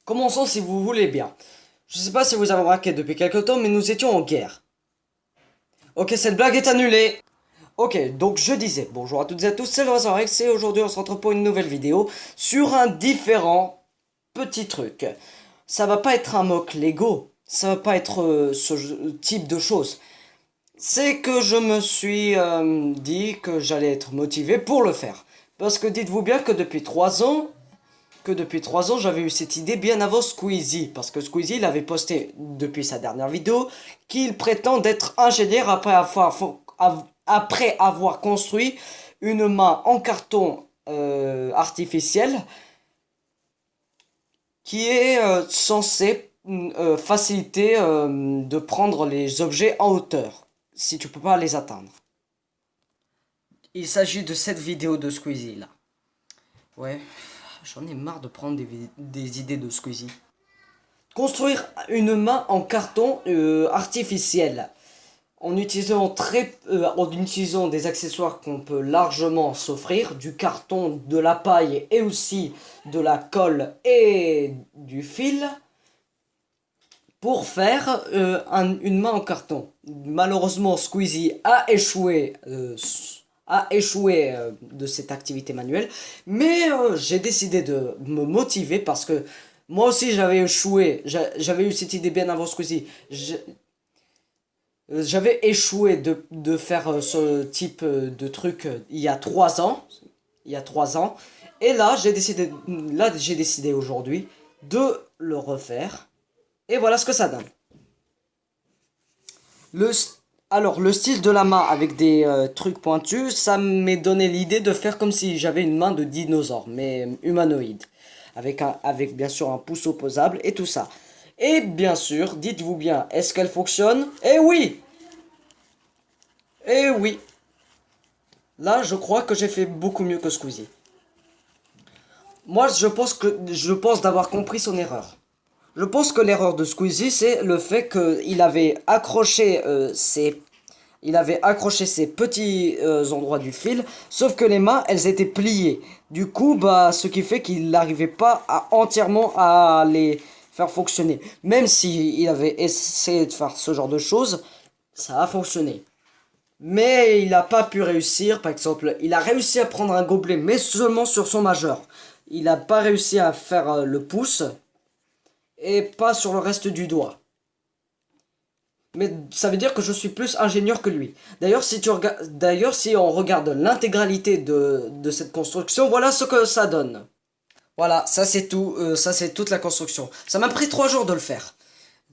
Commençons si vous voulez bien. Je sais pas si vous avez remarqué depuis quelque temps, mais nous étions en guerre. Ok, cette blague est annulée. Ok, donc je disais, bonjour à toutes et à tous, c'est le Rex et aujourd'hui on se retrouve pour une nouvelle vidéo sur un différent petit truc. Ça va pas être un mock Lego, ça va pas être type de choses. C'est que je me suis dit que j'allais être motivé pour le faire. Parce que dites-vous bien que depuis 3 ans, j'avais eu cette idée bien avant Squeezie. Parce que Squeezie, il avait posté depuis sa dernière vidéo qu'il prétend être ingénieur après avoir construit une main en carton artificiel qui est censée faciliter de prendre les objets en hauteur si tu peux pas les atteindre. Il s'agit de cette vidéo de Squeezie là. Ouais, j'en ai marre de prendre des idées de Squeezie. Construire une main en carton artificiel en utilisant des accessoires qu'on peut largement s'offrir, du carton, de la paille et aussi de la colle et du fil pour faire une main en carton. Malheureusement, Squeezie a échoué de cette activité manuelle, mais j'ai décidé de me motiver parce que moi aussi j'avais échoué, j'avais eu cette idée bien avant Squeezie. J'avais échoué de faire ce type de truc il y a 3 ans. Il y a 3 ans. Et là j'ai décidé aujourd'hui de le refaire. Et voilà ce que ça donne. Le, alors, le style de la main avec des trucs pointus, ça m'est donné l'idée de faire comme si j'avais une main de dinosaure, mais humanoïde. Avec bien sûr un pouce opposable et tout ça. Et bien sûr, dites-vous bien, est-ce qu'elle fonctionne? Eh oui! Eh oui! Là, je crois que j'ai fait beaucoup mieux que Squeezie. Moi, je pense d'avoir compris son erreur. Je pense que l'erreur de Squeezie, c'est le fait qu'il avait accroché ses petits endroits du fil, sauf que les mains, elles étaient pliées. Du coup, bah, ce qui fait qu'il n'arrivait pas entièrement à les faire fonctionner. Même si il avait essayé de faire ce genre de choses, ça a fonctionné. Mais il n'a pas pu réussir, par exemple, il a réussi à prendre un gobelet, mais seulement sur son majeur. Il n'a pas réussi à faire le pouce, et pas sur le reste du doigt. Mais ça veut dire que je suis plus ingénieur que lui. D'ailleurs, si on regarde l'intégralité de cette construction, voilà ce que ça donne. Voilà, ça c'est tout, ça c'est toute la construction. Ça m'a pris 3 jours de le faire.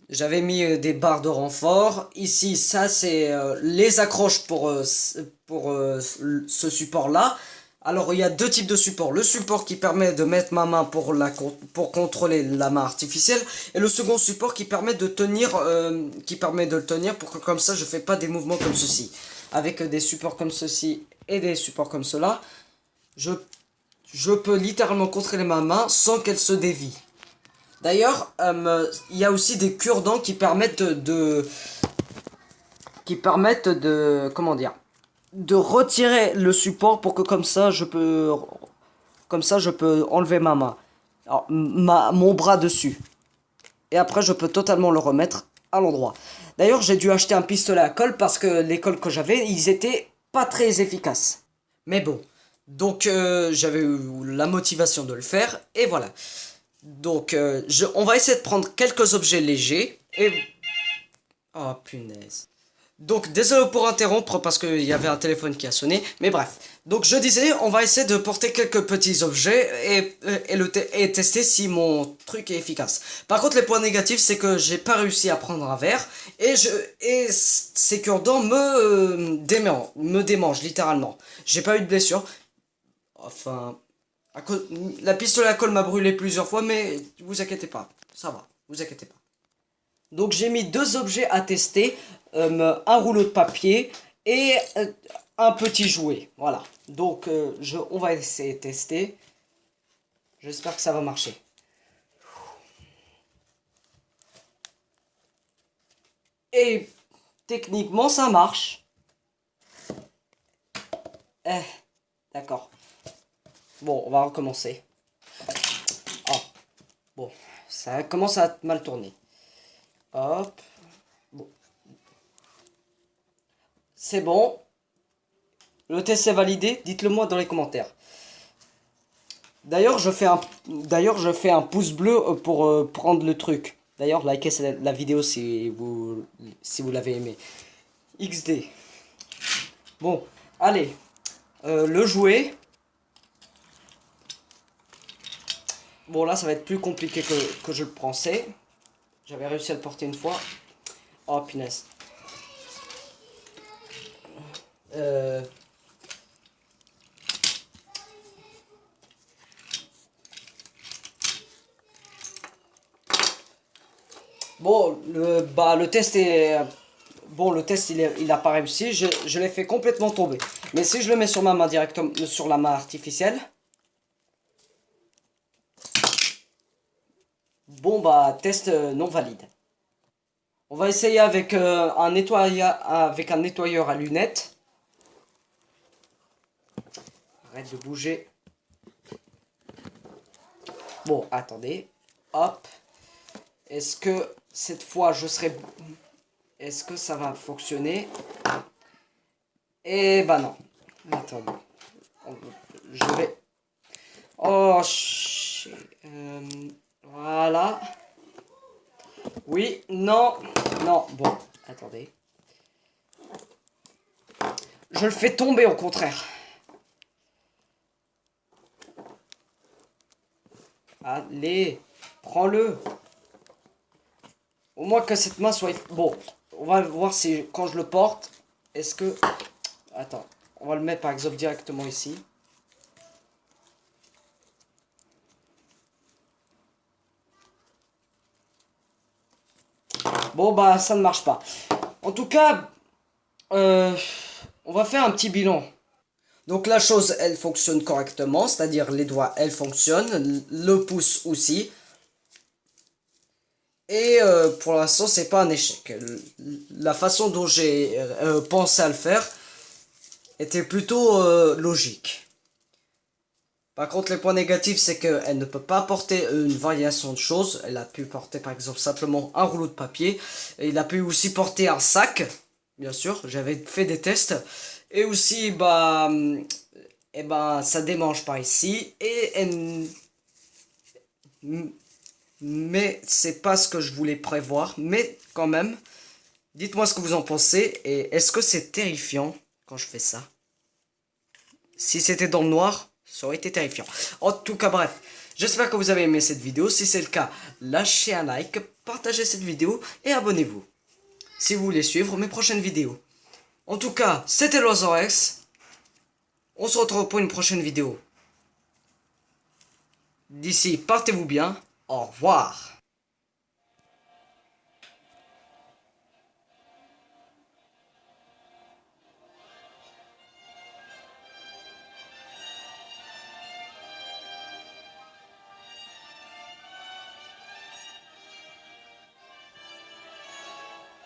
J'avais mis des barres de renfort. Ici, ça c'est les accroches pour ce support-là. Alors, il y a deux types de supports. Le support qui permet de mettre ma main pour contrôler la main artificielle. Et le second support qui permet de le tenir pour que comme ça, je fais pas des mouvements comme ceci. Avec des supports comme ceci et des supports comme cela, je, je peux littéralement contrôler ma main sans qu'elle se dévie. D'ailleurs, il y a aussi des cure-dents qui permettent de comment dire, de retirer le support pour que comme ça je peux enlever ma main. Alors, mon bras dessus. Et après, je peux totalement le remettre à l'endroit. D'ailleurs, j'ai dû acheter un pistolet à colle parce que les colles que j'avais, ils étaient pas très efficaces. Mais bon. Donc, j'avais eu la motivation de le faire. Et voilà. Donc, on va essayer de prendre quelques objets légers. Oh, punaise. Donc, désolé pour interrompre parce qu'il y avait un téléphone qui a sonné. Mais bref. Donc, je disais, on va essayer de porter quelques petits objets et tester si mon truc est efficace. Par contre, les points négatifs, c'est que j'ai pas réussi à prendre un verre. Et ces cure-dents me démangent littéralement. J'ai pas eu de blessure. Enfin, la pistolet à colle m'a brûlé plusieurs fois, mais vous inquiétez pas. Ça va, vous inquiétez pas. Donc j'ai mis deux objets à tester, un rouleau de papier et un petit jouet. Voilà. Donc on va essayer de tester. J'espère que ça va marcher. Et techniquement ça marche. Eh, d'accord. Bon, on va recommencer. Ah, bon, Ça commence à mal tourner. Hop. Bon. C'est bon. Le test est validé. Dites-le moi dans les commentaires. D'ailleurs, je fais un pouce bleu pour prendre le truc. D'ailleurs, likez la vidéo si vous l'avez aimé. XD. Bon, allez. Le jouet. Bon, là, ça va être plus compliqué que je le pensais. J'avais réussi à le porter une fois. Oh, punaise. Bon, le test est... Bon, le test, il a pas réussi. Je l'ai fait complètement tomber. Mais si je le mets sur ma main directement, sur la main artificielle... Bon, bah, test non valide. On va essayer avec, un nettoyeur à lunettes. Arrête de bouger. Bon, attendez. Hop. Est-ce que cette fois je serai... Est-ce que ça va fonctionner? Eh ben non. Attendez. Je vais... Oh, shit. Voilà. Oui, non. Non, bon, attendez. Je le fais tomber au contraire. Allez, prends-le. Au moins que cette main soit... Bon, on va voir si quand je le porte, est-ce que... Attends, on va le mettre par exemple directement ici. Bon bah ça ne marche pas. En tout cas, on va faire un petit bilan. Donc la chose, elle fonctionne correctement, c'est-à-dire les doigts, elles fonctionnent, le pouce aussi. Et pour l'instant, c'est pas un échec. La façon dont j'ai pensé à le faire était plutôt logique. Par contre, les points négatifs, c'est qu'elle ne peut pas porter une variation de choses. Elle a pu porter par exemple simplement un rouleau de papier. Et il a pu aussi porter un sac, bien sûr. J'avais fait des tests. Et aussi, bah, eh ben, ça démange par ici. Mais c'est pas ce que je voulais prévoir. Mais quand même, dites-moi ce que vous en pensez. Et est-ce que c'est terrifiant quand je fais ça? Si c'était dans le noir, ça aurait été terrifiant. En tout cas, bref. J'espère que vous avez aimé cette vidéo. Si c'est le cas, lâchez un like, partagez cette vidéo et abonnez-vous. Si vous voulez suivre mes prochaines vidéos. En tout cas, c'était l'Oiseau-Rex. On se retrouve pour une prochaine vidéo. D'ici, portez-vous bien. Au revoir.